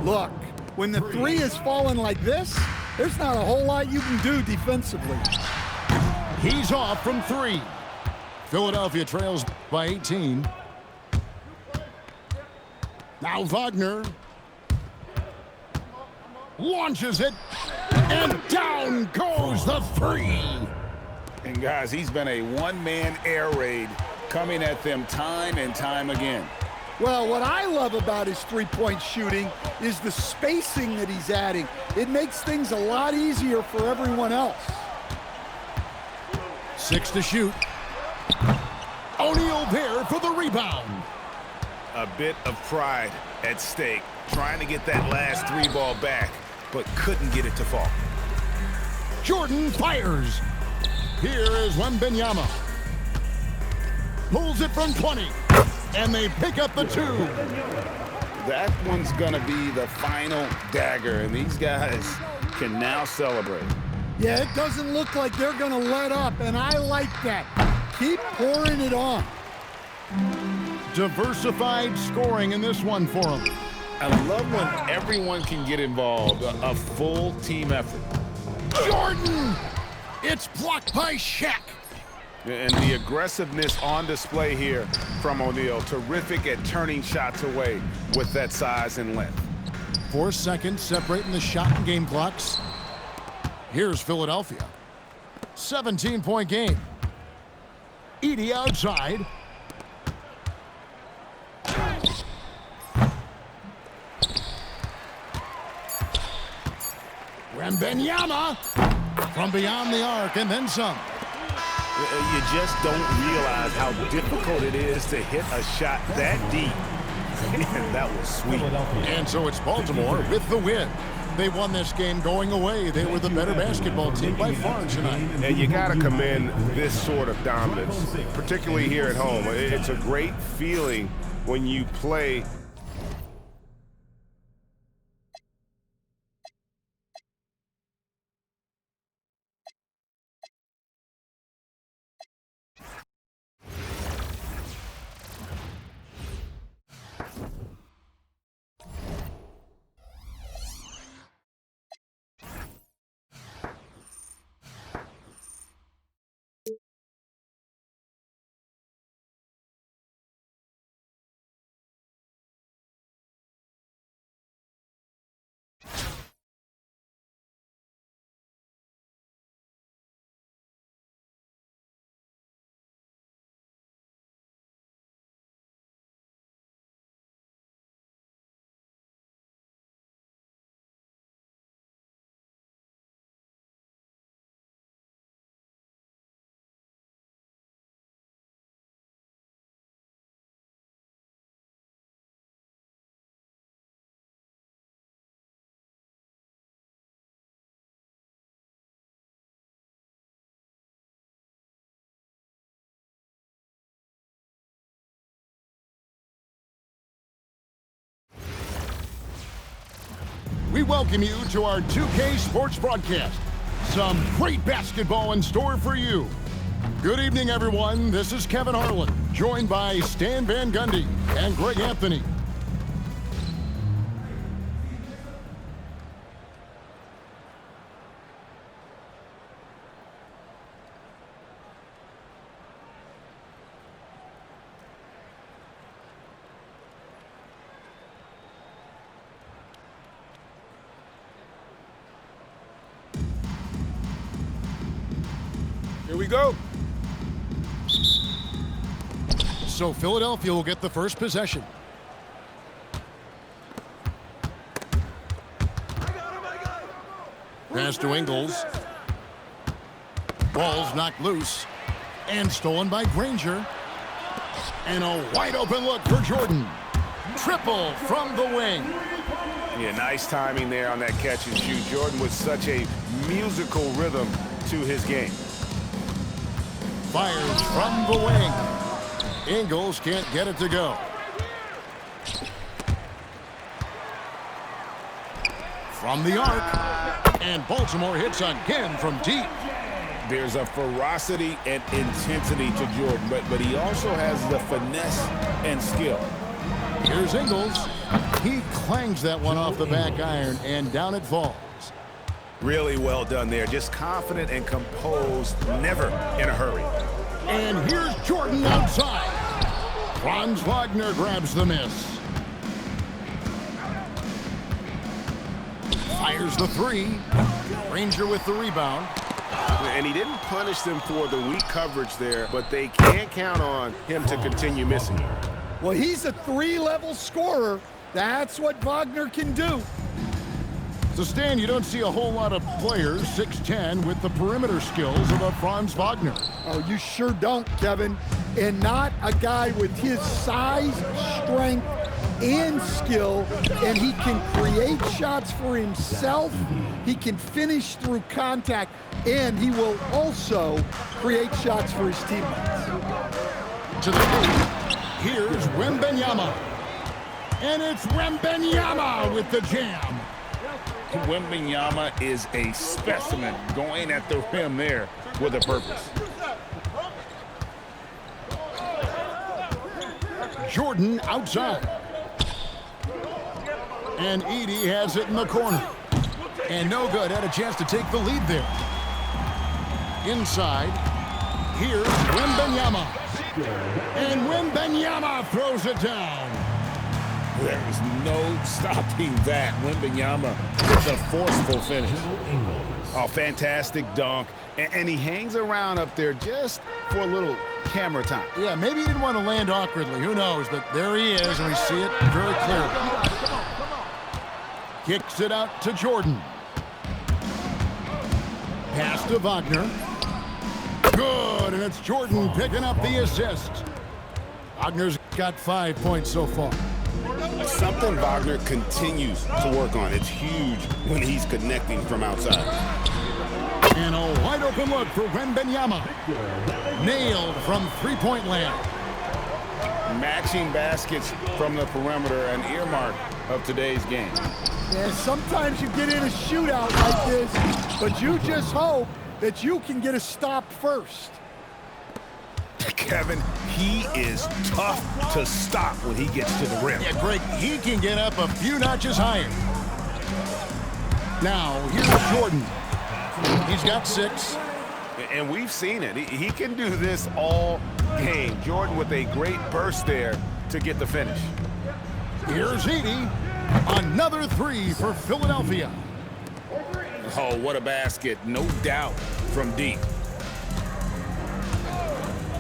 Look, when the three is falling like this, there's not a whole lot you can do defensively. He's off from three. Philadelphia trails by 18. Now Wagner launches it, and down goes the three. And guys, he's been a one-man air raid coming at them time and time again. Well, what I love about his three-point shooting is the spacing that he's adding. It makes things a lot easier for everyone else. 6 to shoot. O'Neal there for the rebound. A bit of pride at stake, trying to get that last three ball back, but couldn't get it to fall. Jordan fires. Here is Wembanyama. Pulls it from 20, and they pick up the 2. That one's gonna be the final dagger, and these guys can now celebrate. Yeah, it doesn't look like they're gonna let up, and I like that. Keep pouring it on. Diversified scoring in this one for them. I love when everyone can get involved, a full team effort. Jordan! It's blocked by Shaq. And the aggressiveness on display here from O'Neal. Terrific at turning shots away with that size and length. 4 seconds separating the shot and game clocks. Here's Philadelphia. 17-point game. Edey outside. Wembanyama from beyond the arc and then some. You just don't realize how difficult it is to hit a shot that deep. And that was sweet. And so it's Baltimore with the win. They won this game going away. They were the better basketball team by far tonight. And you got to commend this sort of dominance, particularly here at home. It's a great feeling when you play. We welcome you to our 2K Sports broadcast. Some great basketball in store for you. Good evening, everyone. This is Kevin Harlan, joined by Stan Van Gundy and Greg Anthony. Here we go. So Philadelphia will get the first possession. Pass to Ingles. Ball's knocked loose and stolen by Granger. And a wide open look for Jordan. Triple from the wing. Yeah, nice timing there on that catch and shoot. Jordan with such a musical rhythm to his game. Fires from the wing. Ingles can't get it to go. From the arc. And Baltimore hits again from deep. There's a ferocity and intensity to Jordan, but he also has the finesse and skill. Here's Ingles. He clangs that one off the back iron, and down it falls. Really well done there. Just confident and composed, never in a hurry. And here's Jordan outside. Franz Wagner grabs the miss. Fires the three. Ranger with the rebound. And he didn't punish them for the weak coverage there, but they can't count on him to continue missing. Well, he's a three-level scorer. That's what Wagner can do. So, Stan, you don't see a whole lot of players, 6'10", with the perimeter skills of a Franz Wagner. Oh, you sure don't, Kevin. And not a guy with his size, strength, and skill. And he can create shots for himself. He can finish through contact. And he will also create shots for his teammates. To the paint. Here's Wembanyama. And it's Wembanyama with the jam. Wembanyama is a specimen going at the rim there with a purpose. Jordan outside. And Edey has it in the corner. And no good. Had a chance to take the lead there. Inside. Here's Wembanyama. And Wembanyama throws it down. There is no stopping that. Wembanyama with a forceful finish. Oh, fantastic dunk. And he hangs around up there just for a little camera time. Yeah, maybe he didn't want to land awkwardly. Who knows? But there he is, and we see it very clearly. Kicks it out to Jordan. Pass to Wagner. Good, and it's Jordan picking up the assist. Wagner's got 5 points so far. Something Wagner continues to work on. It's huge when he's connecting from outside. And a wide open look for Wembanyama. Nailed from three-point land. Matching baskets from the perimeter, an earmark of today's game. And sometimes you get in a shootout like this, but you just hope that you can get a stop first. Kevin, he is tough to stop when he gets to the rim. Yeah, Greg, he can get up a few notches higher. Now, here's Jordan. He's got 6. And we've seen it. He can do this all game. Jordan with a great burst there to get the finish. Here's Edey. Another 3 for Philadelphia. Oh, what a basket. No doubt from deep.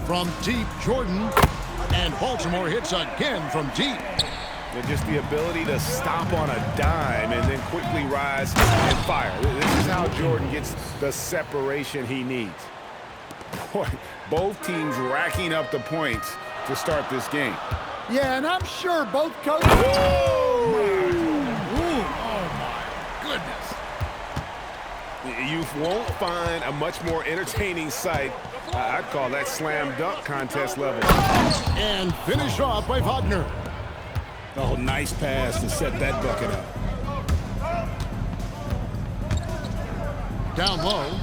From deep, Jordan. And Baltimore hits again from deep. And just the ability to stop on a dime and then quickly rise and fire. This is how Jordan gets the separation he needs. Boy, both teams racking up the points to start this game. Yeah, and I'm sure both coaches... You won't find a much more entertaining sight. I'd call that slam dunk contest level. And finish off by Wagner. Oh, nice pass to set that bucket up. Down low.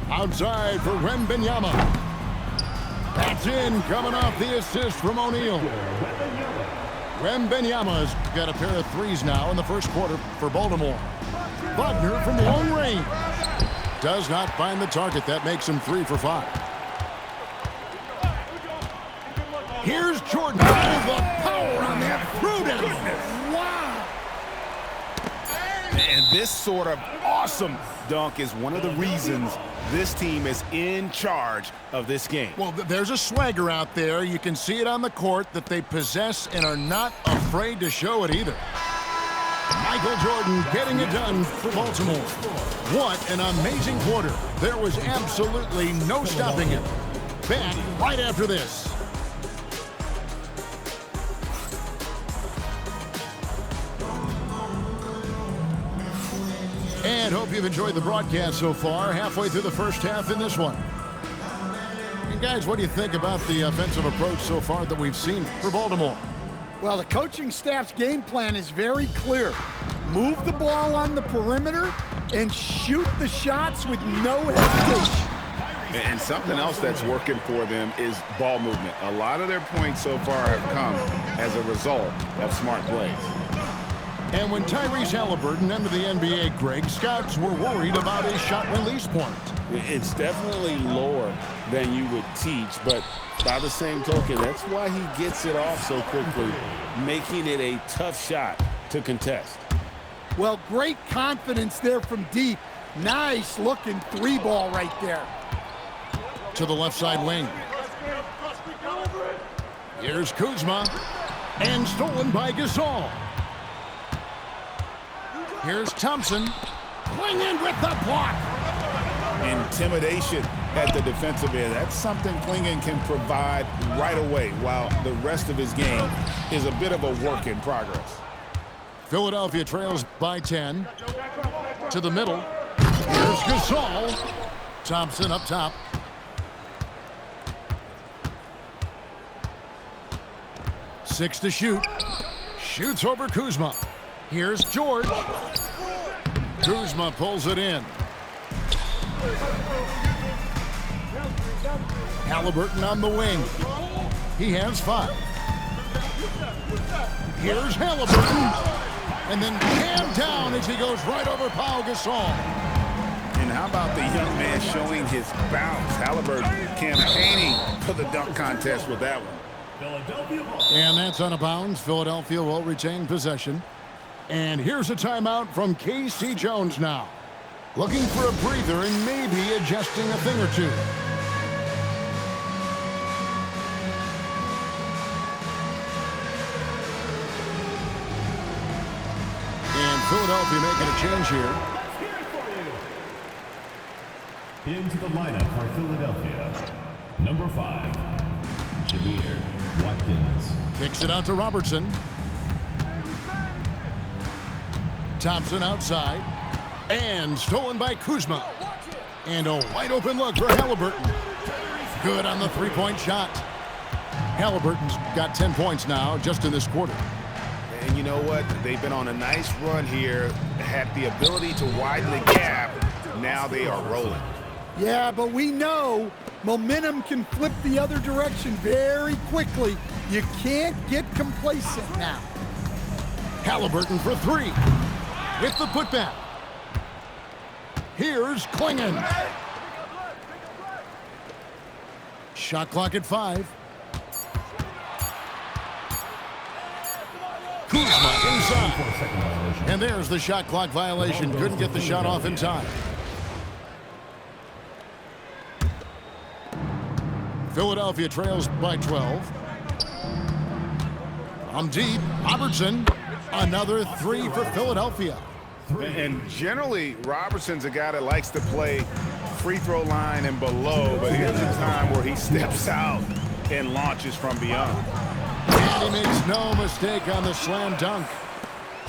Outside for Wembanyama. That's in, coming off the assist from O'Neal. Wembanyama's got a pair of 3s now in the first quarter for Baltimore. Wagner from long range. Does not find the target. That makes him 3 for 5. Here's Jordan. Oh, the power on that throwdown. Wow. And this sort of awesome dunk is one of the reasons this team is in charge of this game. Well, there's a swagger out there. You can see it on the court that they possess and are not afraid to show it either. Michael Jordan getting it done for Baltimore. What an amazing quarter. There was absolutely no stopping him. Back right after this. And hope you've enjoyed the broadcast so far. Halfway through the first half in this one. And guys, what do you think about the offensive approach so far that we've seen for Baltimore? Well, the coaching staff's game plan is very clear. Move the ball on the perimeter and shoot the shots with no hesitation. And something else that's working for them is ball movement. A lot of their points so far have come as a result of smart plays. And when Tyrese Halliburton entered the NBA, Greg, scouts were worried about his shot release point. It's definitely lower than you would teach, but by the same token, that's why he gets it off so quickly, making it a tough shot to contest. Well, great confidence there from deep. Nice looking three ball right there. To the left side wing. Here's Kuzma. And stolen by Gasol. Here's Thompson. Clingan with the block. Intimidation at the defensive end. That's something Clingan can provide right away, while the rest of his game is a bit of a work in progress. Philadelphia trails by 10. To the middle. Here's Gasol. Thompson up top. Six to shoot. Shoots over Kuzma. Here's George. Kuzma pulls it in. Halliburton on the wing. He has 5. Here's Halliburton. And then jammed down as he goes right over Pau Gasol. And how about the young man showing his bounce? Halliburton campaigning for the dunk contest with that one. And that's out of bounds. Philadelphia will retain possession. And here's a timeout from K.C. Jones now. Looking for a breather and maybe adjusting a thing or two. And Philadelphia making a change here. Into the lineup for Philadelphia, number 5, Jamir Watkins. Kicks it out to Robertson. Thompson outside. And stolen by Kuzma. And a wide open look for Halliburton. Good on the three-point shot. Halliburton's got 10 points now just in this quarter. And you know what? They've been on a nice run here, had the ability to widen the gap. Now they are rolling. Yeah, but we know momentum can flip the other direction very quickly. You can't get complacent now. Halliburton for 3. With the putback. Here's Clingan. Shot clock at 5. Kuzma inside. And there's the shot clock violation. Couldn't get the shot off in time. Philadelphia trails by 12. On deep, Robertson. Another 3 for Philadelphia. And generally, Robertson's a guy that likes to play free throw line and below, but here's a time where he steps out and launches from beyond. And he makes no mistake on the slam dunk.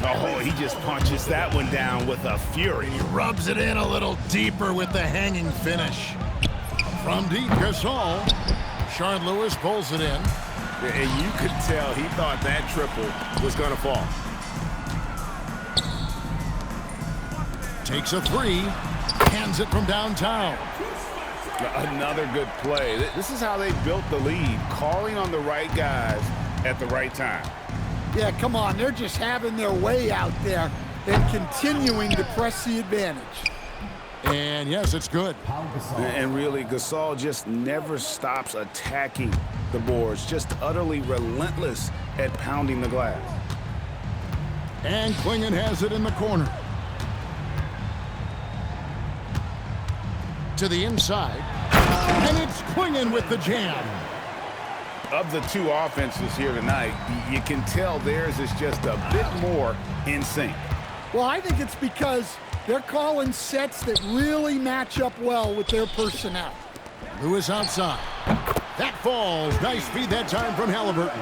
Oh, he just punches that one down with a fury. He rubs it in a little deeper with the hanging finish. From deep, Gasol. Sharon Lewis pulls it in. And you could tell he thought that triple was going to fall. Takes a 3, hands it from downtown. Another good play. This is how they built the lead, calling on the right guys at the right time. Yeah, come on. They're just having their way out there and continuing to press the advantage. And yes, it's good. And really, Gasol just never stops attacking the boards, just utterly relentless at pounding the glass. And Clingan has it in the corner. To the inside. And it's Clingan with the jam. Of the two offenses here tonight, you can tell theirs is just a bit more in sync. Well, I think it's because they're calling sets that really match up well with their personnel. Lewis outside. That falls. Nice feed that time from Halliburton.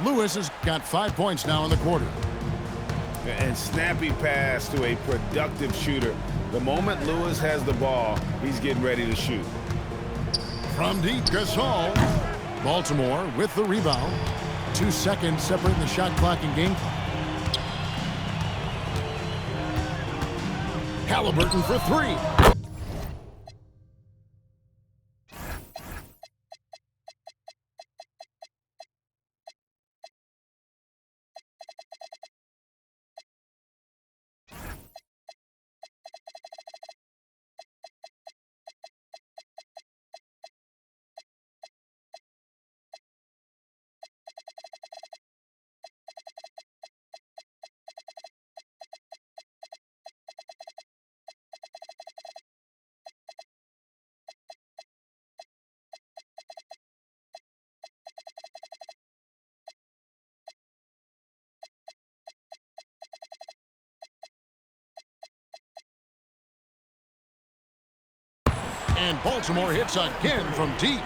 Lewis has got 5 points now in the quarter. And snappy pass to a productive shooter. The moment Lewis has the ball, he's getting ready to shoot. From deep, Gasol. Baltimore with the rebound. 2 seconds separating the shot clock and game clock. Halliburton for 3. And Baltimore hits again from deep.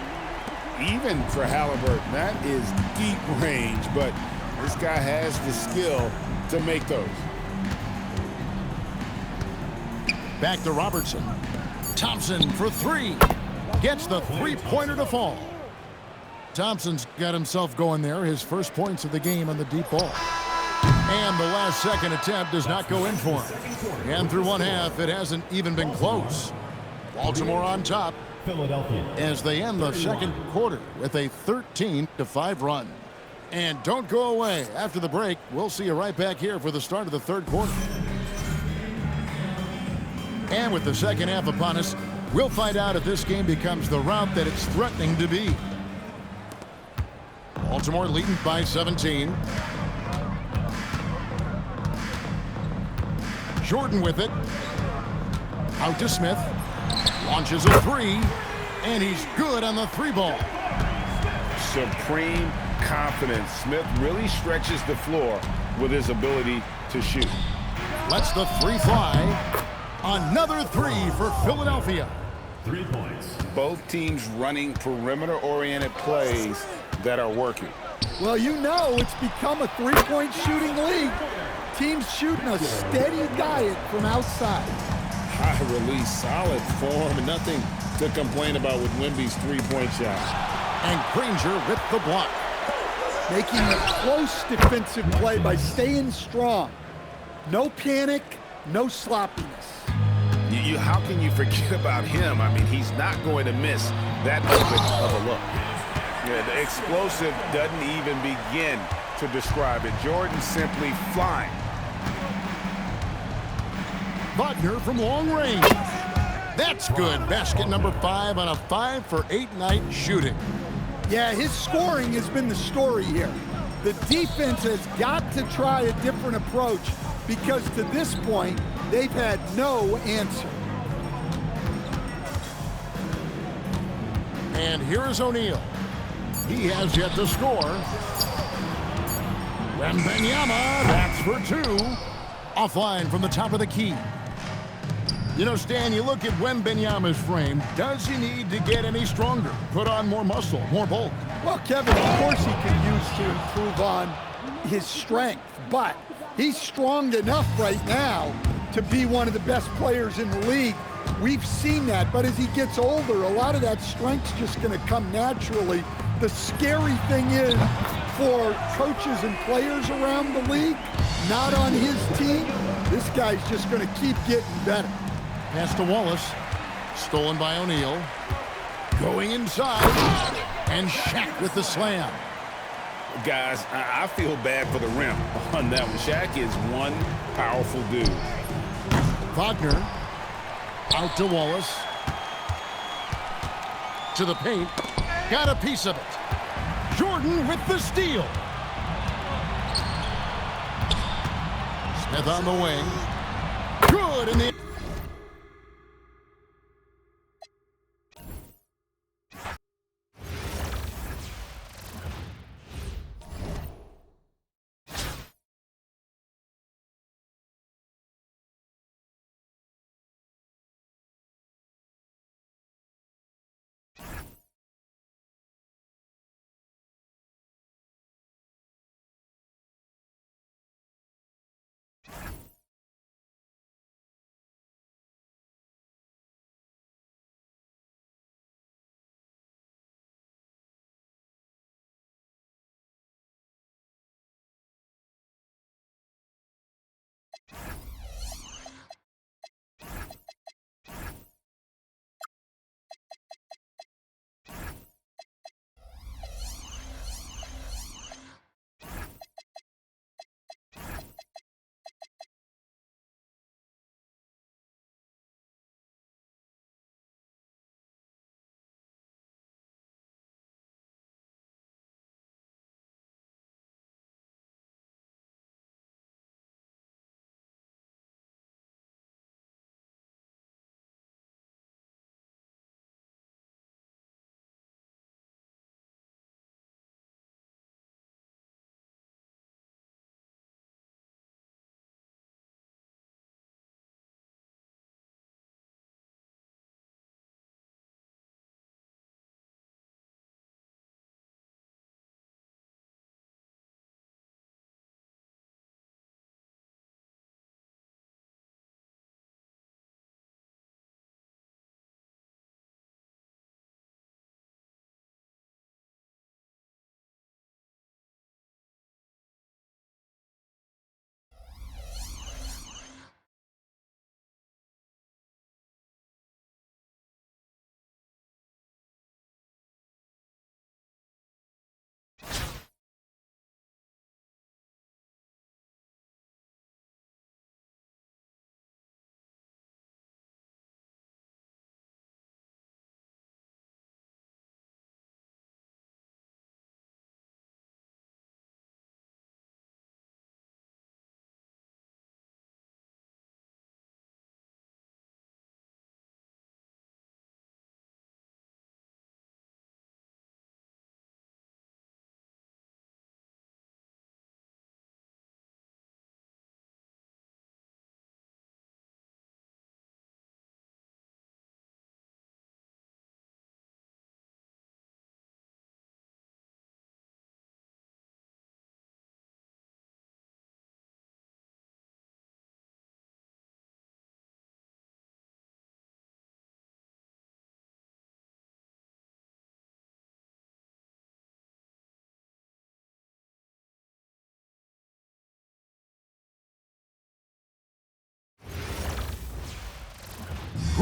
Even for Halliburton, that is deep range, but this guy has the skill to make those. Back to Robertson. Thompson for three. Gets the three-pointer to fall. Thompson's got himself going there. His first points of the game on the deep ball. And the last second attempt does not go in for him. And through one half, it hasn't even been close. Baltimore on top Philadelphia. as they end the second quarter with a 13-5 run. And don't go away. After the break, we'll see you right back here for the start of the third quarter. And with the second half upon us, we'll find out if this game becomes the rout that it's threatening to be. Baltimore leading by 17. Jordan with it. Out to Smith. Launches a three. And he's good on the three ball. Supreme confidence. Smith really stretches the floor with his ability to shoot. Lets the three fly. Another three for Philadelphia. 3 points. Both teams running perimeter-oriented plays that are working. Well, you know it's become a three-point shooting league. Teams shooting a steady diet from outside. High release, solid form, and nothing to complain about with Wemby's three-point shot. And Granger with the block. Making a close defensive play by staying strong. No panic, no sloppiness. How can you forget about him? I mean, he's not going to miss that open of a look. Yeah, the explosive doesn't even begin to describe it. Jordan simply flying. Wagner from long range. That's good. Basket number 5 on a 5 for 8 night shooting. Yeah, his scoring has been the story here. The defense has got to try a different approach because to this point, they've had no answer. And here is O'Neal. He has yet to score. Wembanyama, that's for 2. Offline from the top of the key. You know, Stan, you look at Wembanyama's frame. Does he need to get any stronger? Put on more muscle, more bulk? Well, Kevin, of course he can use to improve on his strength, but he's strong enough right now to be one of the best players in the league. We've seen that, but as he gets older, a lot of that strength's just going to come naturally. The scary thing is for coaches and players around the league, not on his team, this guy's just going to keep getting better. Pass to Wallace. Stolen by O'Neal. Going inside. And Shaq with the slam. Guys, I feel bad for the rim on that one. Shaq is one powerful dude. Wagner. Out to Wallace. To the paint. Got a piece of it. Jordan with the steal. Smith on the wing. Good in the...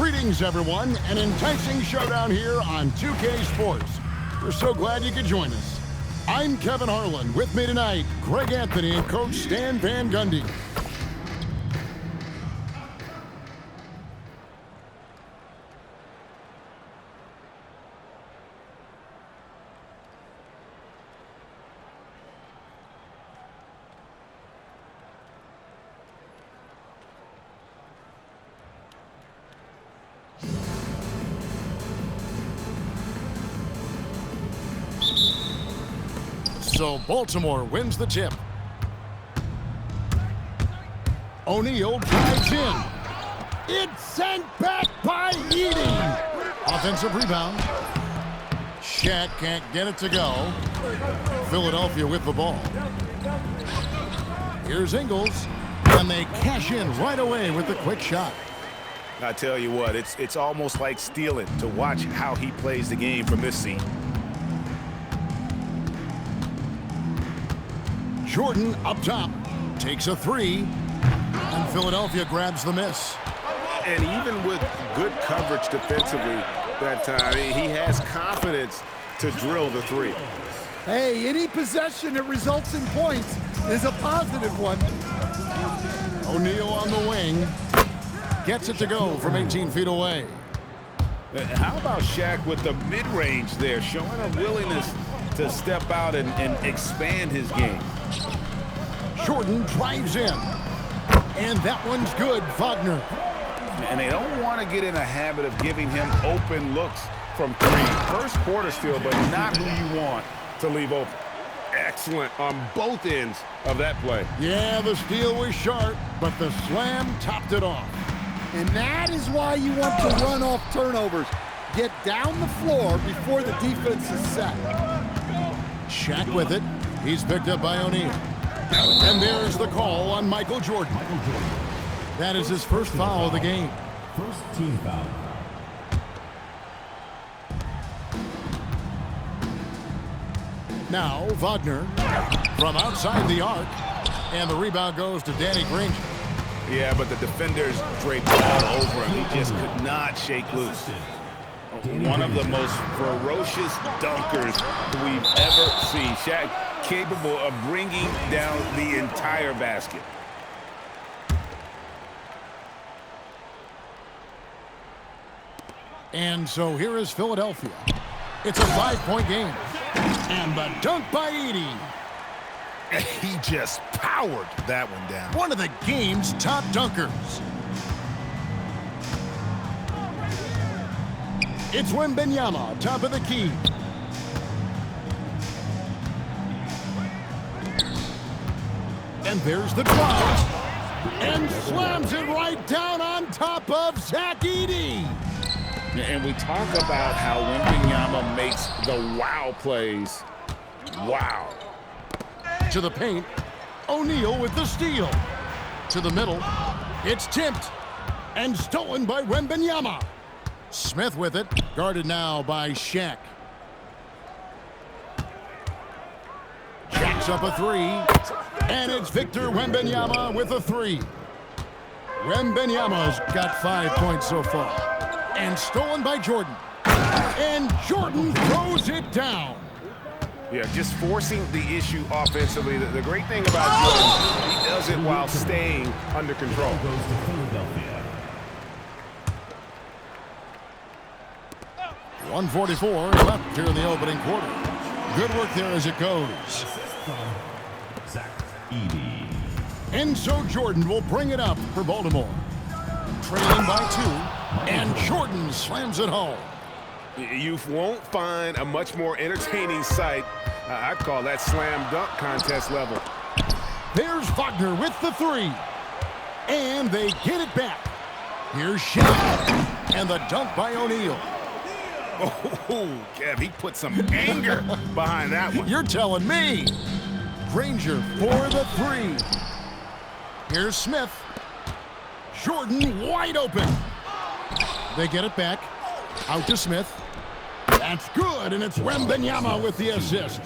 Greetings, everyone. An enticing showdown here on 2K Sports. We're so glad you could join us. I'm Kevin Harlan. With me tonight, Greg Anthony and Coach Stan Van Gundy. So Baltimore wins the tip. O'Neal drives in. It's sent back by Edey. Offensive rebound. Shaq can't get it to go. Philadelphia with the ball. Here's Ingles. And they cash in right away with the quick shot. I tell you what, it's almost like stealing to watch how he plays the game from this seat. Jordan up top, takes a three, and Philadelphia grabs the miss. And even with good coverage defensively that time, he has confidence to drill the three. Hey, any possession that results in points is a positive one. O'Neal on the wing, gets it to go from 18 feet away. How about Shaq with the mid-range there, showing a willingness to step out and expand his game. Jordan drives in, and that one's good. Wagner. And they don't want to get in a habit of giving him open looks from three. First quarter steal, but not who you want to leave open. Excellent on both ends of that play. Yeah, the steal was sharp, but the slam topped it off. And that is why you want to run off turnovers. Get down the floor before the defense is set. Shaq with it. He's picked up by O'Neal. And there's the call on Michael Jordan. That is his first foul of the game. First team foul. Now Wagner from outside the arc. And the rebound goes to Danny Granger. Yeah, but the defenders draped all over him. He just could not shake loose. One of the most ferocious dunkers we've ever seen. Shaq capable of bringing down the entire basket. And so here is Philadelphia. It's a 5-point game. And the dunk by Edey. He just powered that one down. One of the game's top dunkers. It's Wembanyama, top of the key. And there's the drive. And slams it right down on top of Zach Edey. And we talk about how Wembanyama makes the wow plays. Wow. To the paint, O'Neal with the steal. To the middle, it's tipped and stolen by Wembanyama. Smith with it, guarded now by Shaq. Jacks up a three, and it's Victor Wembanyama with a three. Wembanyama's got 5 points so far. And stolen by Jordan. And Jordan throws it down. Yeah, just forcing the issue offensively. The great thing about Jordan, he does it while staying under control. Goes to Philadelphia. 1:44 left here in the opening quarter. Good work there as it goes. Zach Edey. And so Jordan will bring it up for Baltimore. Trailing by 2, and Jordan slams it home. You won't find a much more entertaining sight. I'd call that slam dunk contest level. There's Wagner with the three. And they get it back. Here's Shaq. And the dunk by O'Neal. Oh, Kev, he put some anger behind that one. You're telling me. Granger for the three. Here's Smith. Jordan wide open. They get it back. Out to Smith. That's good, and it's Wembanyama with the assist.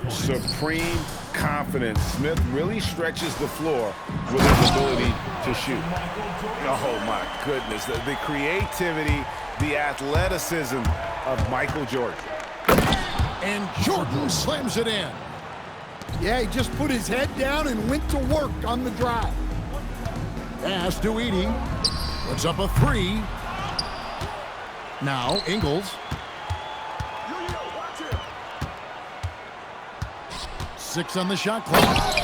Supreme confidence. Smith really stretches the floor with his ability to shoot. Oh, my goodness. The creativity, the athleticism of Michael Jordan. And Jordan slams it in. Yeah, he just put his head down and went to work on the drive. Pass to Edey. Puts up a three. Now Ingles. 6 on the shot clock.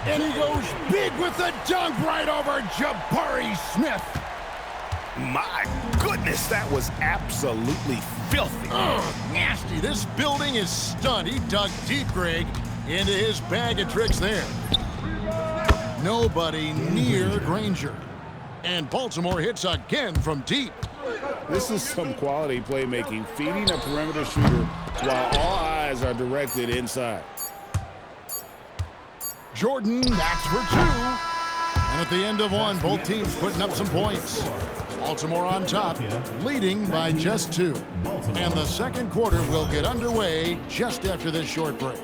And he goes big with the dunk right over Jabari Smith. My goodness, that was absolutely filthy. Oh, nasty. This building is stunned. He dug deep, Greg, into his bag of tricks there. Nobody near Granger. And Baltimore hits again from deep. This is some quality playmaking, feeding a perimeter shooter while all eyes are directed inside. Jordan backs for 2. And at the end of one, both teams putting up some points. Baltimore on top, leading by just 2. And the second quarter will get underway just after this short break.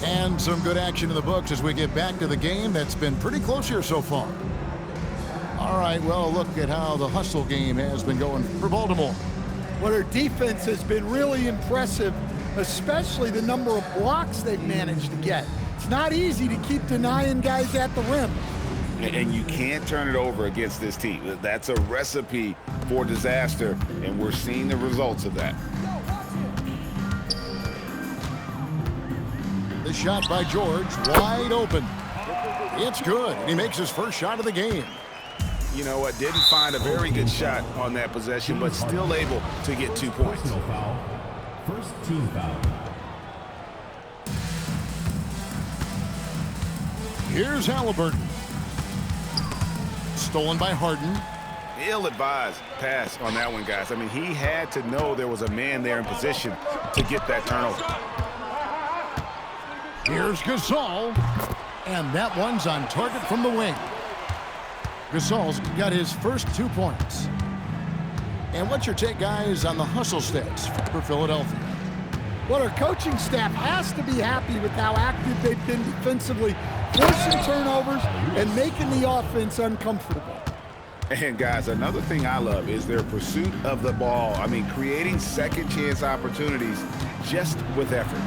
And some good action in the books as we get back to the game that's been pretty close here so far. All right, well, look at how the hustle game has been going for Baltimore. Well, their defense has been really impressive, especially the number of blocks they've managed to get. It's not easy to keep denying guys at the rim. And you can't turn it over against this team. That's a recipe for disaster, and we're seeing the results of that. The shot by George, wide open. It's good, and he makes his first shot of the game. You know what, didn't find a very good shot on that possession, but still able to get 2 points. Foul. First team foul. Here's Halliburton. Stolen by Harden. Ill-advised pass on that one, guys. I mean, he had to know there was a man there in position to get that turnover. Here's Gasol. And that one's on target from the wing. Gasol's got his first 2 points. And what's your take, guys, on the hustle stats for Philadelphia? Well, our coaching staff has to be happy with how active they've been defensively, forcing turnovers and making the offense uncomfortable. And, guys, another thing I love is their pursuit of the ball. I mean, creating second-chance opportunities just with effort.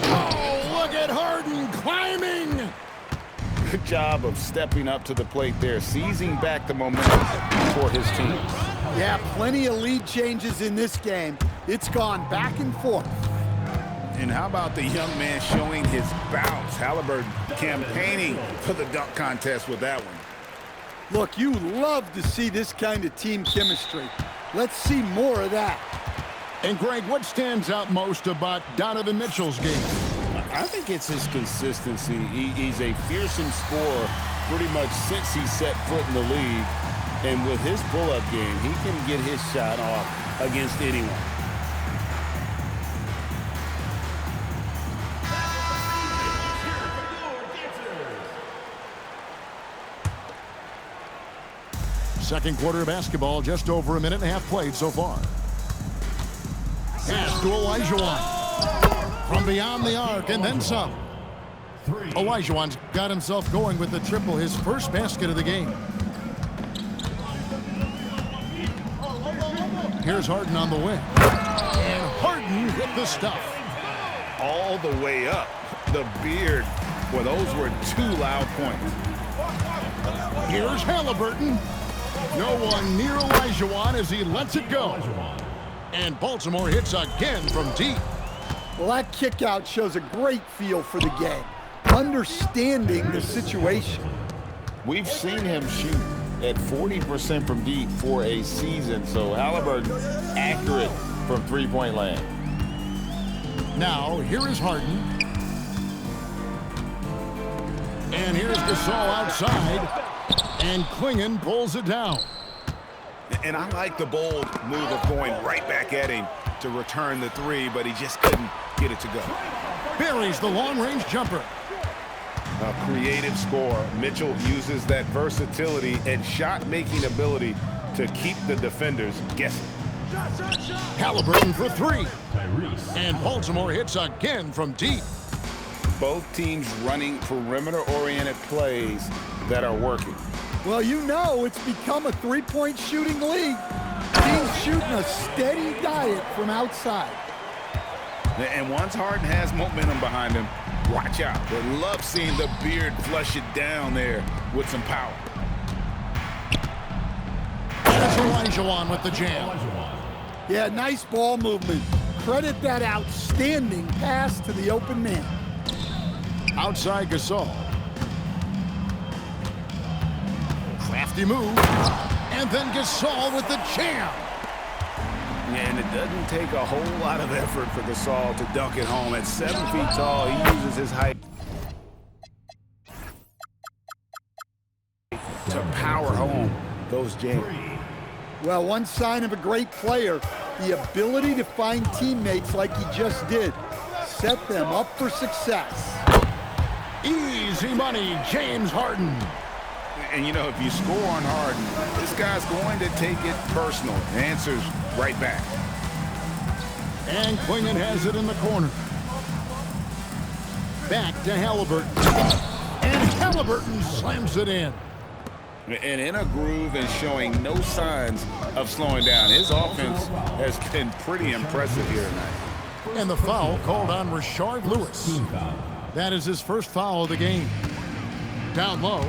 Oh, look at Harden climbing! Good job of stepping up to the plate there, seizing back the momentum for his team. Yeah, plenty of lead changes in this game. It's gone back and forth. And how about the young man showing his bounce? Halliburton campaigning for the dunk contest with that one. Look, you love to see this kind of team chemistry. Let's see more of that. And, Greg, what stands out most about Donovan Mitchell's game? I think it's his consistency. He's a fearsome scorer pretty much since he set foot in the league. And with his pull-up game, he can get his shot off against anyone. Second quarter of basketball, just over a minute and a half played so far. Pass to Olajuwon. From beyond the arc and then some. Olajuwon's got himself going with the triple, his first basket of the game. Here's Harden on the wing. And Harden hit the stuff. All the way up. The beard. Well, those were 2 loud points. Here's Halliburton. No one near Olajuwon as he lets it go. And Baltimore hits again from deep. Well, that kick out shows a great feel for the game, understanding the situation. We've seen him shoot at 40% from deep for a season, so Halliburton accurate from three-point land. Now, here is Harden. And here's Gasol outside. And Klingon pulls it down. And I like the bold move of going right back at him to return the three, but he just couldn't get it to go. Buries the long-range jumper. A creative scorer, Mitchell uses that versatility and shot-making ability to keep the defenders guessing. Halliburton for three. Tyrese. And Baltimore hits again from deep. Both teams running perimeter-oriented plays that are working. Well, you know it's become a three-point shooting league. Teams shooting a steady diet from outside. And once Harden has momentum behind him, watch out. They love seeing the beard flush it down there with some power. There's Olajuwon with the jam. Yeah, nice ball movement. Credit that outstanding pass to the open man. Outside Gasol. Crafty move. And then Gasol with the jam. And it doesn't take a whole lot of effort for Gasol to dunk it home. At 7 feet tall, he uses his height to power home those jams. Well, one sign of a great player, the ability to find teammates like he just did. Set them up for success. Easy money, James Harden. And, you know, if you score on Harden, this guy's going to take it personal. Answers right back. And Clingan has it in the corner. Back to Halliburton. And Halliburton slams it in. And in a groove and showing no signs of slowing down. His offense has been pretty impressive here tonight. And the foul called on Rashard Lewis. That is his first foul of the game. Down low.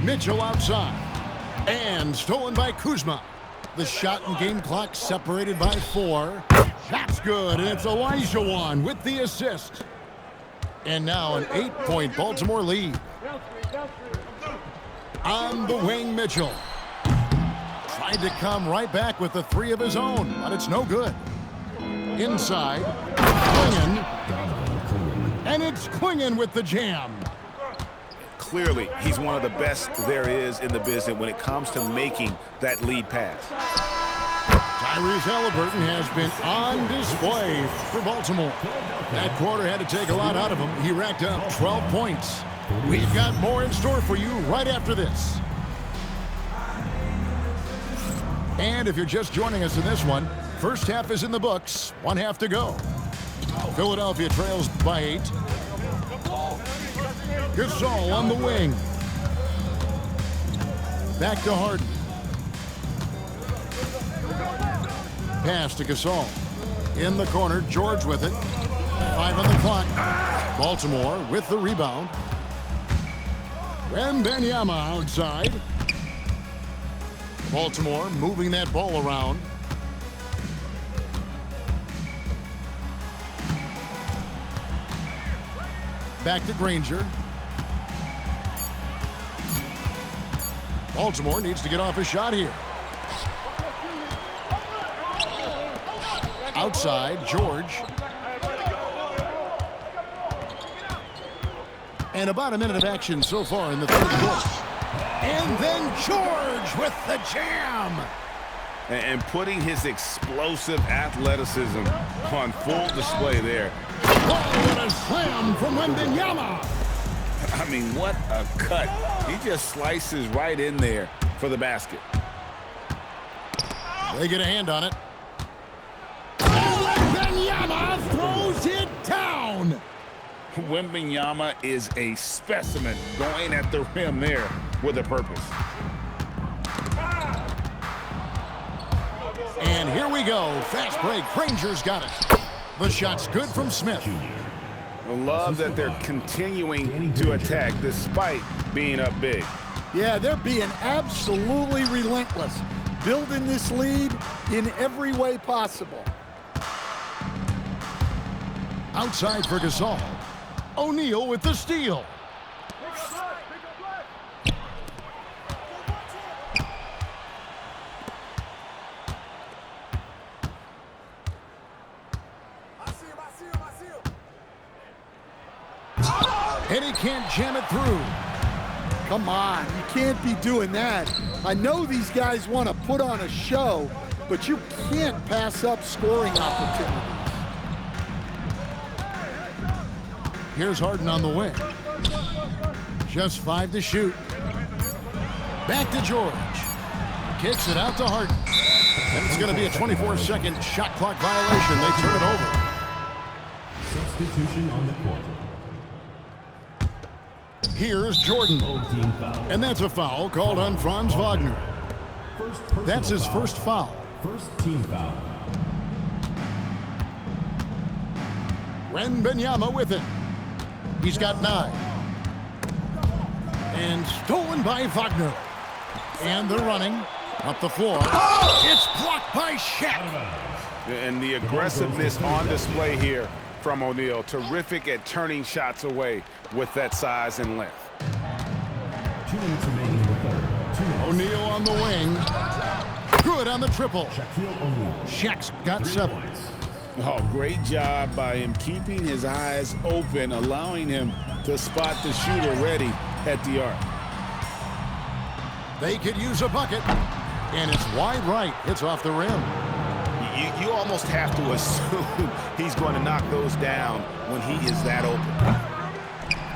Mitchell outside. And stolen by Kuzma. The shot and game clock separated by 4. That's good, and it's Olajuwon with the assist. And now an 8-point Baltimore lead. On the wing, Mitchell. Tried to come right back with the 3 of his own, but it's no good. Inside, Clingan. And it's Clingan with the jam. Clearly, he's one of the best there is in the business when it comes to making that lead pass. Tyrese Halliburton has been on display for Baltimore. That quarter had to take a lot out of him. He racked up 12 points. We've got more in store for you right after this. And if you're just joining us in this one, first half is in the books. 1 half to go. Philadelphia trails by 8. Gasol on the wing. Back to Harden. Pass to Gasol. In the corner, George with it. 5 on the clock. Baltimore with the rebound. Wembanyama outside. Baltimore moving that ball around. Back to Granger. Baltimore needs to get off a shot here. Outside, George. And about a minute of action so far in the third quarter. And then George with the jam. And putting his explosive athleticism on full display there. Oh, what a slam from Wembanyama. I mean, what a cut. He just slices right in there for the basket. They get a hand on it. Wembanyama throws it down. Wembanyama is a specimen going at the rim there with a purpose. And here we go. Fast break. Granger's got it. The shot's good from Smith. I love that they're continuing to attack despite being up big. Yeah, they're being absolutely relentless, building this lead in every way possible. Outside for Gasol. O'Neal with the steal. And he can't jam it through. Come on, you can't be doing that. I know these guys want to put on a show, but you can't pass up scoring opportunities. Here's Harden on the wing. Just 5 to shoot. Back to George. Kicks it out to Harden. And it's going to be a 24-second shot clock violation. They turn it over. Substitution on the court. Here's Jordan. Team foul. And that's a foul called on Franz Wagner. That's his first foul. First team foul. Wembanyama with it. He's got 9. And stolen by Wagner. And they're running up the floor. It's blocked by Shaq. And the aggressiveness on display here from O'Neal. Terrific at turning shots away with that size and length. 2 minutes remaining in the third. 2 minutes. O'Neal on the wing. Good on the triple. Shaquille O'Neal. Shaq's got 7. Oh, great job by him keeping his eyes open, allowing him to spot the shooter ready at the arc. They could use a bucket. And it's wide right. It's off the rim. You almost have to assume he's going to knock those down when he is that open.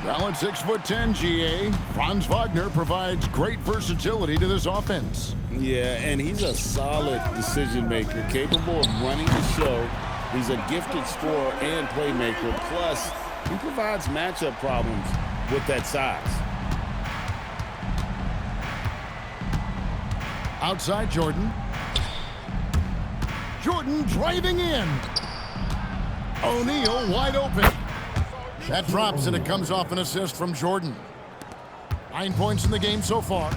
Well, at 6'10", GA, Franz Wagner provides great versatility to this offense. Yeah, and he's a solid decision maker, capable of running the show. He's a gifted scorer and playmaker. Plus, he provides matchup problems with that size. Outside Jordan. Jordan driving in. O'Neal wide open. That drops and it comes off an assist from Jordan. 9 points in the game so far.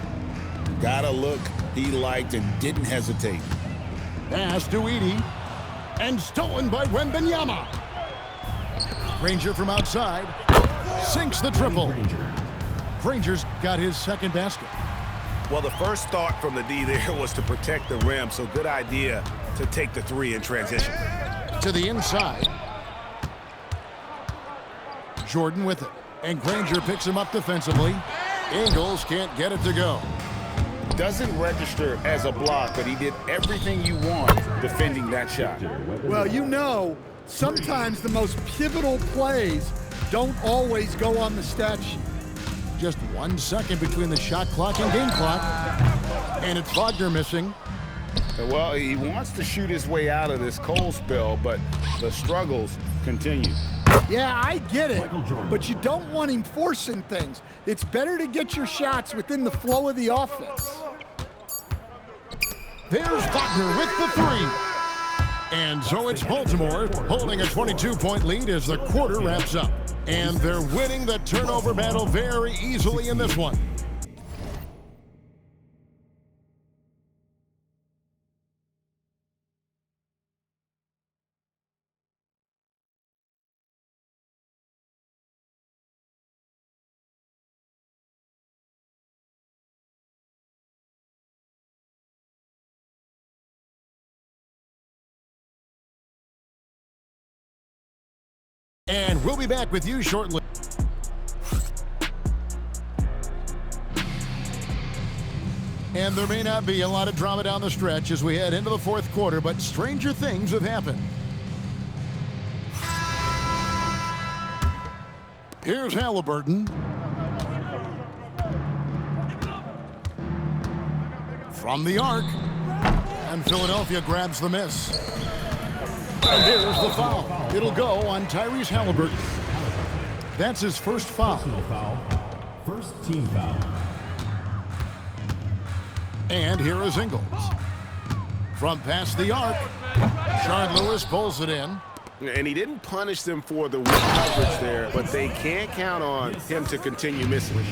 Got a look he liked and didn't hesitate. Pass to Edey. And stolen by Wembanyama. Granger from outside. Sinks the triple. Granger's got his second basket. Well, the first thought from the D there was to protect the rim, so good idea to take the 3 in transition. To the inside. Jordan with it. And Granger picks him up defensively. Ingles can't get it to go. Doesn't register as a block, but he did everything you want defending that shot. Well, you know, sometimes the most pivotal plays don't always go on the stat sheet. Just 1 second between the shot clock and game clock. And it's Wagner missing. Well, he wants to shoot his way out of this cold spell, but the struggles continue. Yeah, I get it, but you don't want him forcing things. It's better to get your shots within the flow of the offense. There's Wagner with the 3. And so it's Baltimore holding a 22-point lead as the quarter wraps up. And they're winning the turnover battle very easily in this one. And we'll be back with you shortly. And there may not be a lot of drama down the stretch as we head into the fourth quarter, but stranger things have happened. Here's Halliburton. From the arc. And Philadelphia grabs the miss. And there's the foul. It'll go on Tyrese Halliburton. That's his first foul. Personal foul. First team foul. And here is Ingles. From past the arc, Shard Lewis pulls it in. And he didn't punish them for the weak coverage there, but they can't count on him to continue missing.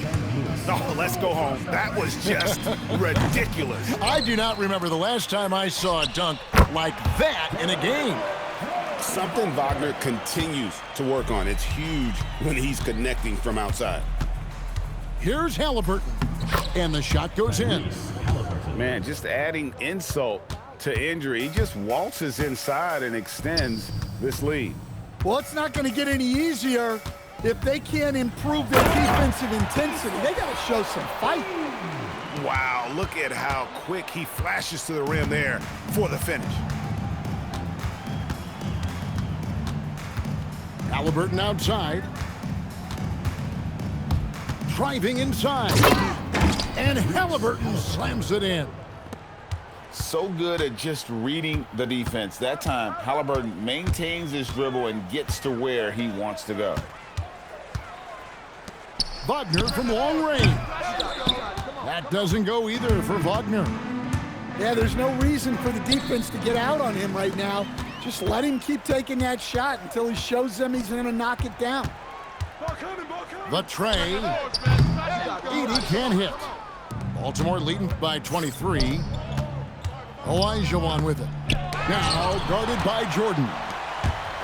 Oh, let's go home. That was just ridiculous. I do not remember the last time I saw a dunk like that in a game. Something Wagner continues to work on. It's huge when he's connecting from outside. Here's Halliburton. And the shot goes in. Man, just adding insult to injury. He just waltzes inside and extends this lead. Well, it's not going to get any easier if they can't improve their defensive intensity. They got to show some fight. Wow, look at how quick he flashes to the rim there for the finish. Halliburton outside. driving inside. And Halliburton slams it in. So good at just reading the defense. That time, Halliburton maintains his dribble and gets to where he wants to go. Wagner from long range. That doesn't go either for Wagner. Yeah, there's no reason for the defense to get out on him right now. Just let him keep taking that shot until he shows them he's going to knock it down. The tray. Edey can't hit. Baltimore leading by 23. Olajuwon with it. Now guarded by Jordan.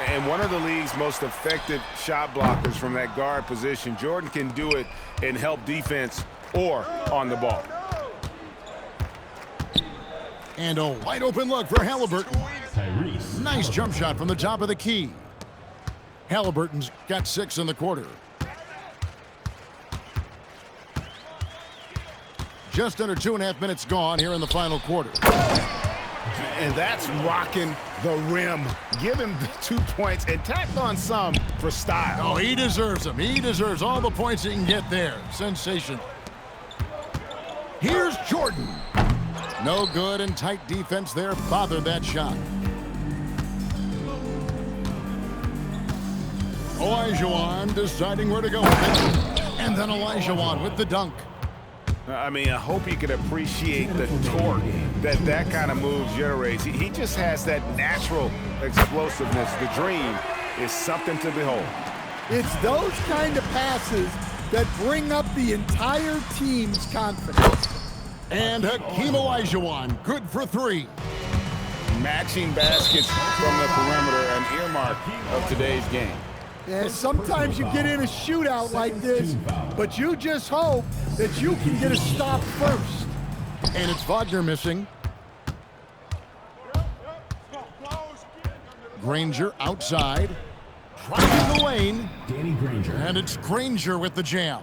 And one of the league's most effective shot blockers from that guard position. Jordan can do it and help defense or on the ball. And a wide open look for Halliburton. Tyrese. Nice jump shot from the top of the key. Halliburton's got 6 in the quarter. Just under 2.5 minutes gone here in the final quarter. And that's rocking the rim. Give him the 2 points and tack on some for style. Oh, he deserves them. He deserves all the points he can get there. Sensation. Here's Jordan. No good, and tight defense there bothered that shot. Olajuwon deciding where to go with it. And then Olajuwon with the dunk. I mean, I hope you can appreciate the torque that kind of move generates. He just has that natural explosiveness. The dream is something to behold. It's those kind of passes that bring up the entire team's confidence. And Hakeem Olajuwon, good for 3. Matching baskets from the perimeter, an earmark of today's game. Yeah, sometimes you get in a shootout like this, but you just hope that you can get a stop first. And it's Wagner missing. Granger outside. Driving the lane. Danny Granger. And it's Granger with the jam.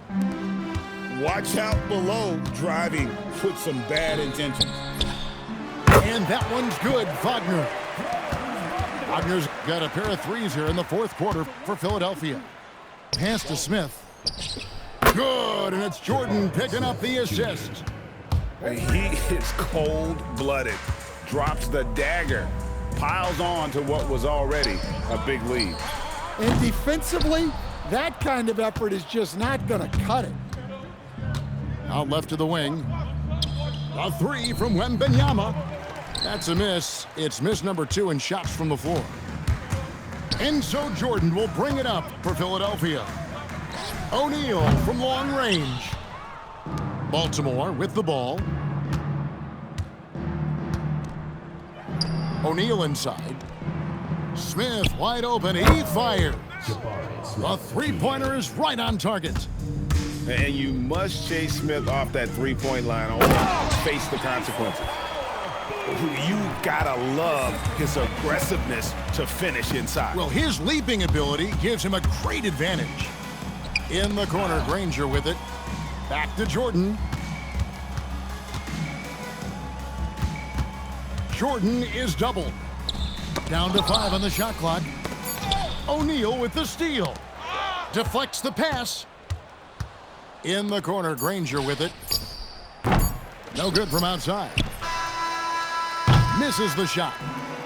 Watch out below, driving with some bad intentions. And that one's good, Wagner. Wagner's got a pair of 3s here in the 4th quarter for Philadelphia. Pass to Smith. Good, and it's Jordan picking up the assist. He is cold-blooded. Drops the dagger. Piles on to what was already a big lead. And defensively, that kind of effort is just not going to cut it. Out left to the wing. A 3 from Wembanyama. That's a miss. It's miss number 2 in shots from the floor. And so Jordan will bring it up for Philadelphia. O'Neal from long range. Baltimore with the ball. O'Neal inside. Smith wide open. He fires. The 3-pointer is right on target. And you must chase Smith off that 3-point line or face the consequences. You gotta love his aggressiveness to finish inside. Well, his leaping ability gives him a great advantage. In the corner, Granger with it. Back to Jordan. Jordan is doubled. Down to 5 on the shot clock. O'Neal with the steal. Deflects the pass. In the corner, Granger with it. No good from outside. Misses the shot.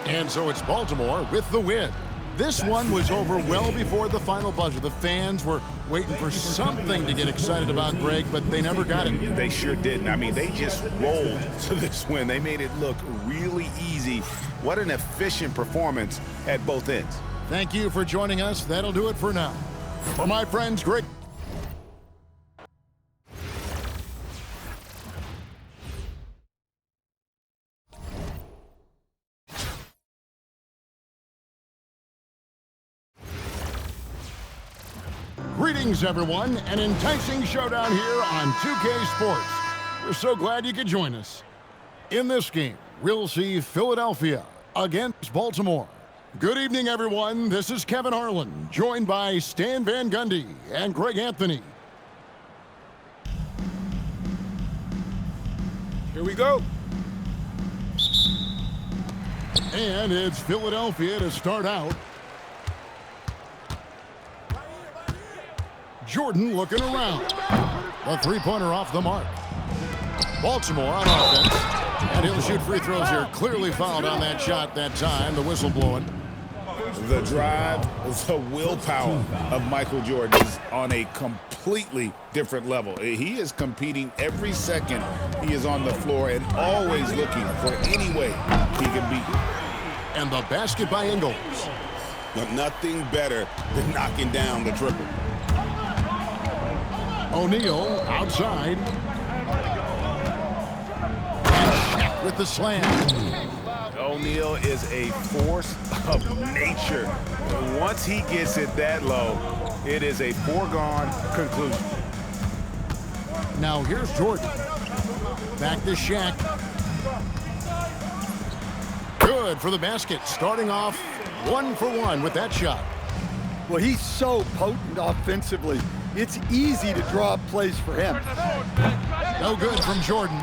And so it's Baltimore with the win. This one was over well before the final buzzer. The fans were waiting for something to get excited about, Greg, but they never got it. They sure didn't. I mean, they just rolled to this win. They made it look really easy. What an efficient performance at both ends. Thank you for joining us. That'll do it for now. For my friends, Greg. Greetings, everyone. An enticing showdown here on 2K Sports. We're so glad you could join us. In this game, we'll see Philadelphia against Baltimore. Good evening, everyone. This is Kevin Harlan, joined by Stan Van Gundy and Greg Anthony. Here we go. And it's Philadelphia to start out. Jordan looking around. The three-pointer off the mark. Baltimore on offense. And he'll shoot free throws here. Clearly fouled on that shot that time. The whistle blowing. The drive, the willpower of Michael Jordan is on a completely different level. He is competing every second he is on the floor and always looking for any way he can beat. And the basket by Ingles. But nothing better than knocking down the triple. O'Neal outside. And Shaq with the slam. O'Neal is a force of nature. Once he gets it that low, it is a foregone conclusion. Now here's Jordan. Back to Shaq. Good for the basket. Starting off 1 for 1 with that shot. Well, he's so potent offensively. It's easy to draw up plays for him. No good from Jordan.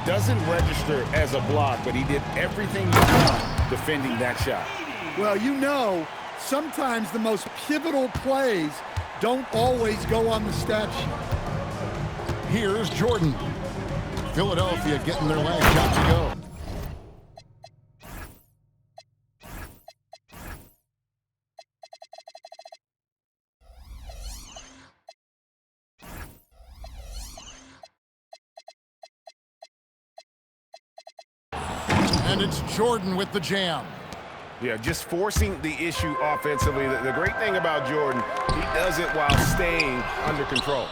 Doesn't register as a block, but he did everything he could defending that shot. Well, you know, sometimes the most pivotal plays don't always go on the stat sheet. Here's Jordan. Philadelphia getting their last shot to go. And it's Jordan with the jam. Yeah, just forcing the issue offensively. The great thing about Jordan, he does it while staying under control.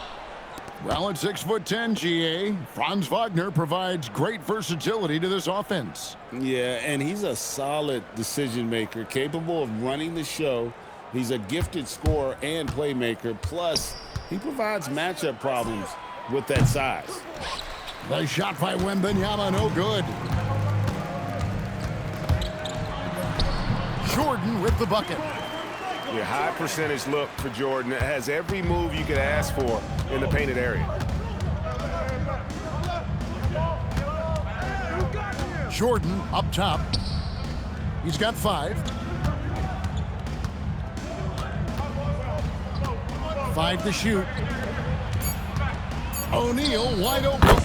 Well, at 6'10", GA, Franz Wagner provides great versatility to this offense. Yeah, and he's a solid decision maker, capable of running the show. He's a gifted scorer and playmaker. Plus, he provides matchup problems with that size. The shot by Wembanyama, no good. Jordan with the bucket. Yeah, high percentage look for Jordan. It has every move you could ask for in the painted area. Jordan up top. He's got 5. 5 to shoot. O'Neal wide open.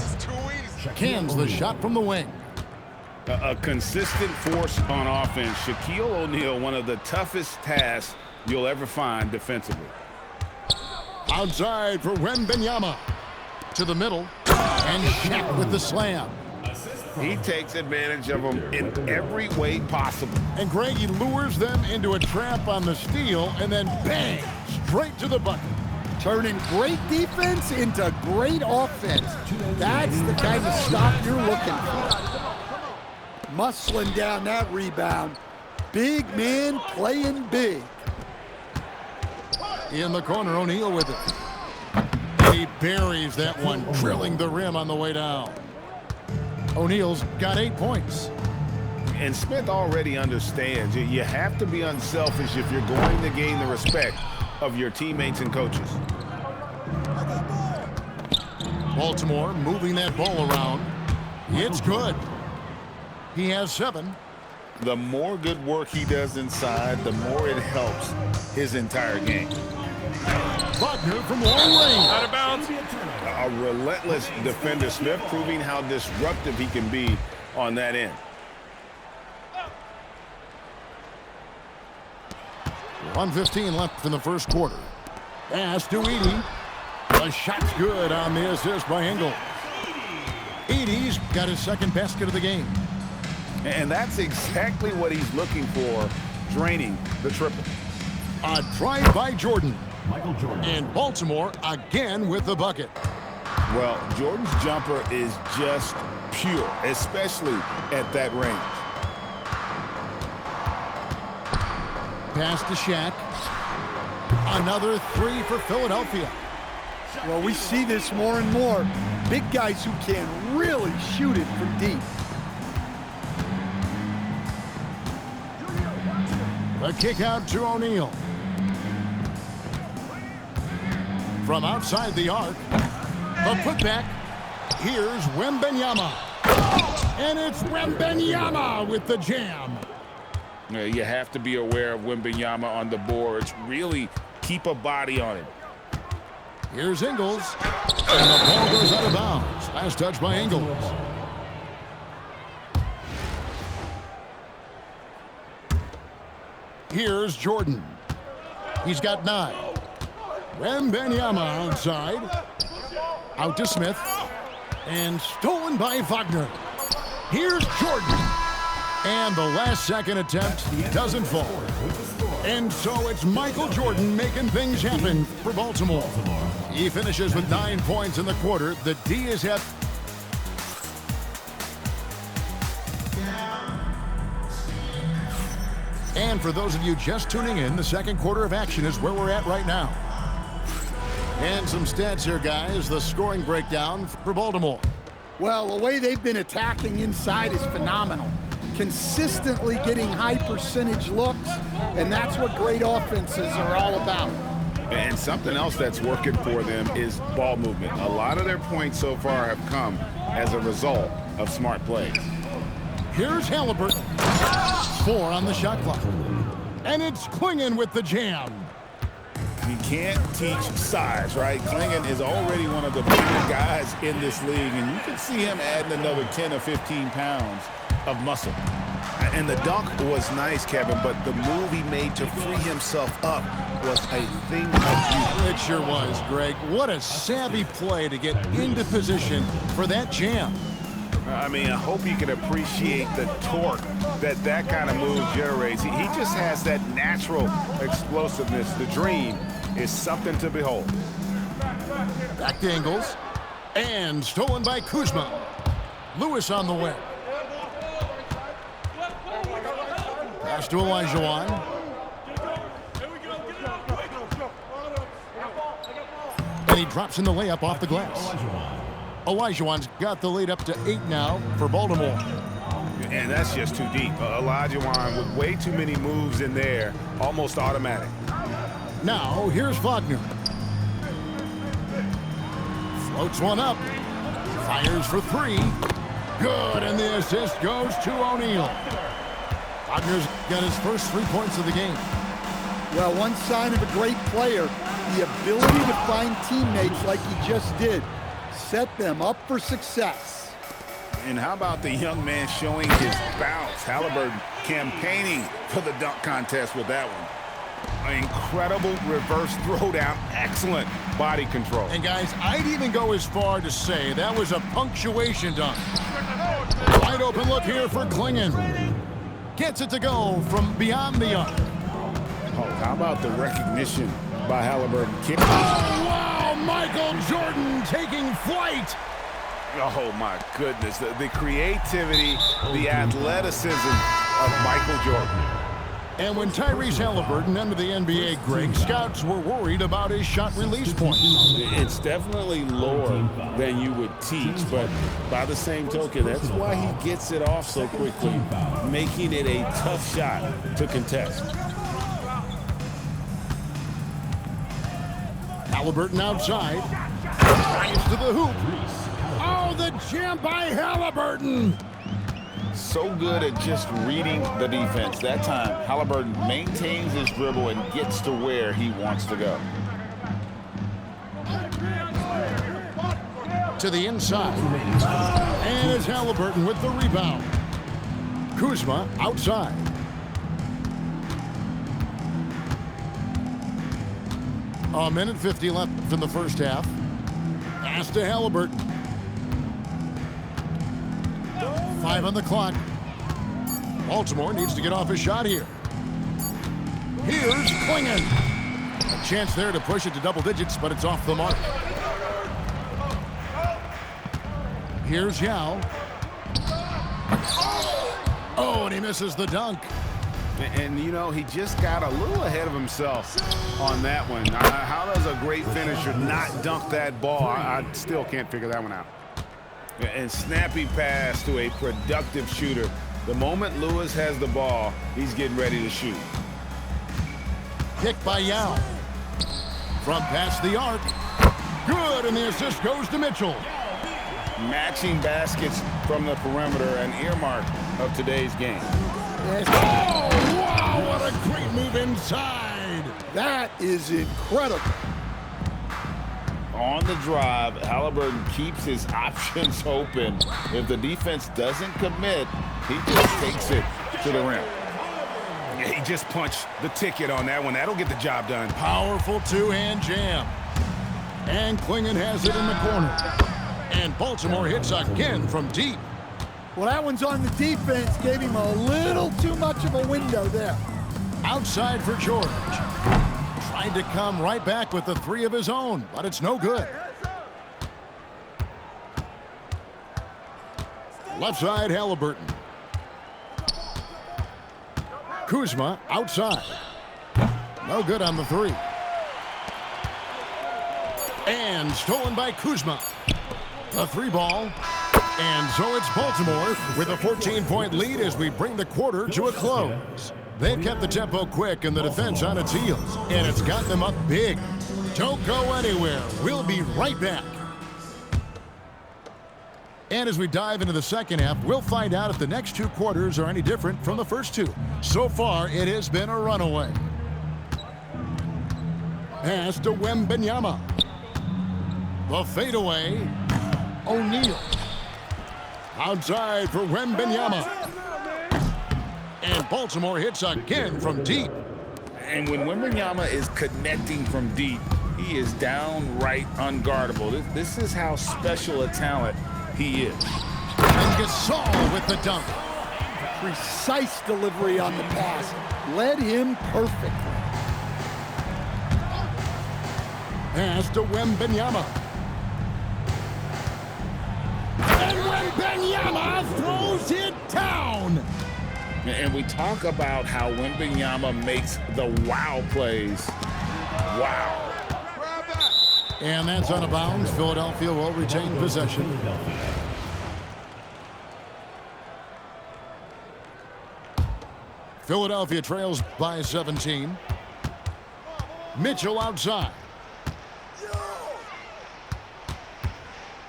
Cans the shot from the wing. A consistent force on offense. Shaquille O'Neal, one of the toughest tasks you'll ever find defensively. Outside for Wembanyama. To the middle. And Shaq with the slam. He takes advantage of them in every way possible. And Greg, he lures them into a trap on the steal, and then bang, straight to the bucket. Turning great defense into great offense. That's the kind of stuff you're looking for. Muscling down that rebound. Big man playing big. In the corner, O'Neal with it. He buries that one, drilling the rim on the way down. O'Neal's got 8 points. And Smith already understands you have to be unselfish if you're going to gain the respect of your teammates and coaches. Baltimore moving that ball around. It's good. He has 7. The more good work he does inside, the more it helps his entire game. Wagner from long range. Out of bounds. A relentless defender. Smith proving how disruptive he can be on that end. 1:15 left in the first quarter. Pass to Edey. The shot's good on the assist by Ingles. Edey's got his second basket of the game. And that's exactly what he's looking for, draining the triple. A drive by Jordan. Michael Jordan. And Baltimore again with the bucket. Well, Jordan's jumper is just pure, especially at that range. Pass to Shaq. Another 3 for Philadelphia. Well, we see this more and more. Big guys who can really shoot it from deep. The kick out to O'Neal. From outside the arc. The putback. Here's Wembanyama. And it's Wembanyama with the jam. You have to be aware of Wembanyama on the boards. Really keep a body on him. Here's Ingles. And the ball goes out of bounds. Last touch by Ingles. Here's Jordan. He's got 9. Wembanyama outside. Out to Smith. And stolen by Wagner. Here's Jordan. And the last second attempt doesn't fall. And so it's Michael Jordan making things happen for Baltimore. He finishes with 9 points in the quarter. The D is at... And for those of you just tuning in, the second quarter of action is where we're at right now. And some stats here, guys. The scoring breakdown for Baltimore. Well, the way they've been attacking inside is phenomenal. Consistently getting high percentage looks, and that's what great offenses are all about. And something else that's working for them is ball movement. A lot of their points so far have come as a result of smart plays. Here's Halliburton. 4 on the shot clock. And it's Clingan with the jam. You can't teach size, right? Clingan is already one of the bigger guys in this league, and you can see him adding another 10 or 15 pounds of muscle. And the dunk was nice, Kevin, but the move he made to free himself up was a thing of beauty. It sure was, Greg. What a savvy play to get into position for that jam. I mean, I hope you can appreciate the torque that kind of move generates. He just has that natural explosiveness. The dream is something to behold. Back to Ingles. And stolen by Kuzma. Lewis on the wing. Pass to Olajuwon. And he drops in the layup off the glass. Olajuwon's got the lead up to 8 now for Baltimore. And that's just too deep. Olajuwon with way too many moves in there, almost automatic. Now, here's Wagner. Floats one up. Fires for 3. Good, and the assist goes to O'Neal. Wagner's got his first 3 points of the game. Well, one sign of a great player, the ability to find teammates like he just did. Set them up for success. And how about the young man showing his bounce? Halliburton campaigning for the dunk contest with that one. An incredible reverse throwdown. Excellent body control. And guys, I'd even go as far to say that was a punctuation dunk. Wide open look here for Clingan. Gets it to go from beyond the arc. Oh, how about the recognition by Halliburton? Oh, wow! Michael Jordan taking flight. Oh, my goodness. The creativity, the athleticism of Michael Jordan. And when Tyrese Halliburton entered the NBA, Greg, scouts were worried about his shot release point. It's definitely lower than you would teach, but by the same token, that's why he gets it off so quickly, making it a tough shot to contest. Halliburton outside. Drives to the hoop. Oh, the jam by Halliburton. So good at just reading the defense. That time, Halliburton maintains his dribble and gets to where he wants to go. To the inside. And it's Halliburton with the rebound. Kuzma outside. A minute 50 left in the first half. Pass to Halliburton. 5 on the clock. Baltimore needs to get off a shot here. Here's Clingan. A chance there to push it to double digits, but it's off the mark. Here's Yao. Oh, and he misses the dunk. And, you know, he just got a little ahead of himself on that one. How does a great finisher not dunk that ball? I still can't figure that one out. And snappy pass to a productive shooter. The moment Lewis has the ball, he's getting ready to shoot. Picked by Yao. From past the arc. Good, and the assist goes to Mitchell. Matching baskets from the perimeter, an earmark of today's game. Oh, wow, what a great move inside. That is incredible. on the drive, Halliburton keeps his options open. If the defense doesn't commit, he just takes it to the rim. Yeah, he just punched the ticket on that one. That'll get the job done. Powerful two-hand jam. And Klingon has it in the corner. And Baltimore hits again from deep. Well, that one's on the defense. Gave him a little too much of a window there. Outside for George. Tried to come right back with the three of his own, but it's no good. Left side, Halliburton. Kuzma outside. No good on the three. And stolen by Kuzma. The three ball. And so it's Baltimore with a 14-point lead as we bring the quarter to a close. They've kept the tempo quick and the defense on its heels, and it's gotten them up big. Don't go anywhere. We'll be right back. And as we dive into the second half, we'll find out if the next two quarters are any different from the first two. So far, it has been a runaway. Pass to Wembanyama. The fadeaway. O'Neal. Outside for Wembanyama. And Baltimore hits again from deep. And when Wembanyama is connecting from deep, he is downright unguardable. This is how special a talent he is. And Gasol with the dunk. Precise delivery on the pass. Led him perfectly. Pass to Wembanyama. And Wembanyama throws it down. And we talk about how Wembanyama makes the wow plays. Wow. And that's out of bounds. Philadelphia will retain possession. Philadelphia trails by 17. Mitchell outside.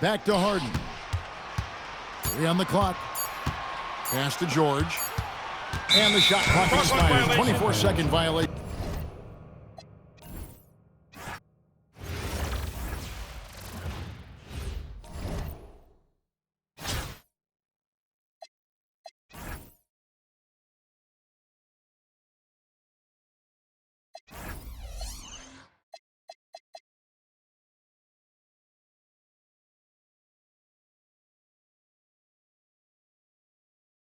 Back to Harden. 3 on the clock. Pass to George. And the shot clock expires. 24-second violation.